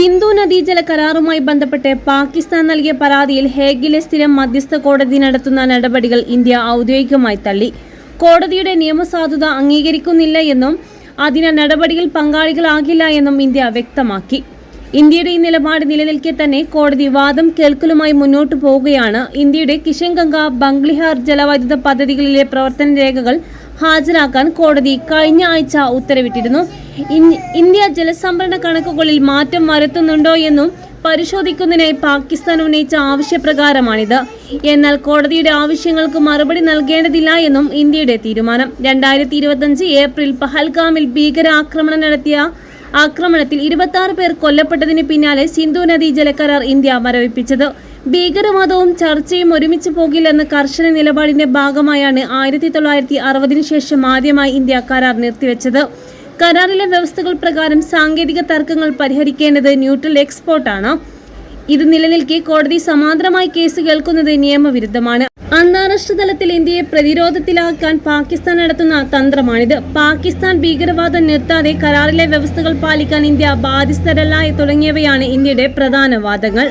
സിന്ധു നദീജല കരാറുമായി ബന്ധപ്പെട്ട് പാകിസ്ഥാൻ നൽകിയ പരാതിയിൽ ഹേഗിലെ സ്ഥിരം മധ്യസ്ഥ കോടതി നടത്തുന്ന നടപടികൾ ഇന്ത്യ ഔദ്യോഗികമായി തള്ളി. കോടതിയുടെ നിയമസാധുത അംഗീകരിക്കുന്നില്ല എന്നും അതിനാൽ നടപടികൾ പങ്കാളികളാകില്ല എന്നും ഇന്ത്യ വ്യക്തമാക്കി. ഇന്ത്യയുടെ ഈ നിലപാട് നിലനിൽക്കെ തന്നെ കോടതി വാദം കേൾക്കലുമായി മുന്നോട്ടു പോവുകയാണ്. ഇന്ത്യയുടെ കിഷൻഗംഗ, ബംഗ്ലിഹാർ ജലവൈദ്യുത പദ്ധതികളിലെ പ്രവർത്തന രേഖകൾ ഹാജരാക്കാൻ കോടതി കഴിഞ്ഞ ആഴ്ച ഉത്തരവിട്ടിരുന്നു. ഇന്ത്യ ജലസംഭരണ കണക്കുകളിൽ മാറ്റം വരുത്തുന്നുണ്ടോ എന്നും പരിശോധിക്കുന്നതിനായി പാകിസ്ഥാൻ ഉന്നയിച്ച ആവശ്യപ്രകാരമാണിത്. എന്നാൽ കോടതിയുടെ ആവശ്യങ്ങൾക്ക് മറുപടി നൽകേണ്ടതില്ല എന്നും ഇന്ത്യയുടെ തീരുമാനം. 2025 ഏപ്രിൽ പഹൽഗാമിൽ ഭീകരാക്രമണം നടത്തിയ ആക്രമണത്തിൽ 26 പേർ കൊല്ലപ്പെട്ടതിന് പിന്നാലെ സിന്ധു നദീ ജലകരാർ ഇന്ത്യ മരവിപ്പിച്ചത്. ഭീകരവാദവും ചർച്ചയും ഒരുമിച്ച് പോകില്ലെന്ന കർശന നിലപാടിന്റെ ഭാഗമായാണ് 1960 ശേഷം ആദ്യമായി ഇന്ത്യ കരാർ നിർത്തിവെച്ചത്. കരാറിലെ വ്യവസ്ഥകൾ പ്രകാരം സാങ്കേതിക തർക്കങ്ങൾ പരിഹരിക്കേണ്ടത് ന്യൂട്രൽ എക്സ്പേർട്ടാണ്. ഇത് നിലനിൽക്കെ കോടതി സമാന്തരമായി കേസ് കേൾക്കുന്നത് നിയമവിരുദ്ധമാണ്. അന്താരാഷ്ട്ര തലത്തിൽ ഇന്ത്യയെ പ്രതിരോധത്തിലാക്കാൻ പാകിസ്ഥാൻ നടത്തുന്ന തന്ത്രമാണിത്. പാകിസ്ഥാൻ ഭീകരവാദം നിർത്താതെ കരാറിലെ വ്യവസ്ഥകൾ പാലിക്കാൻ ഇന്ത്യ ബാധ്യസ്ഥരല്ല തുടങ്ങിയവയാണ് ഇന്ത്യയുടെ പ്രധാന വാദങ്ങൾ.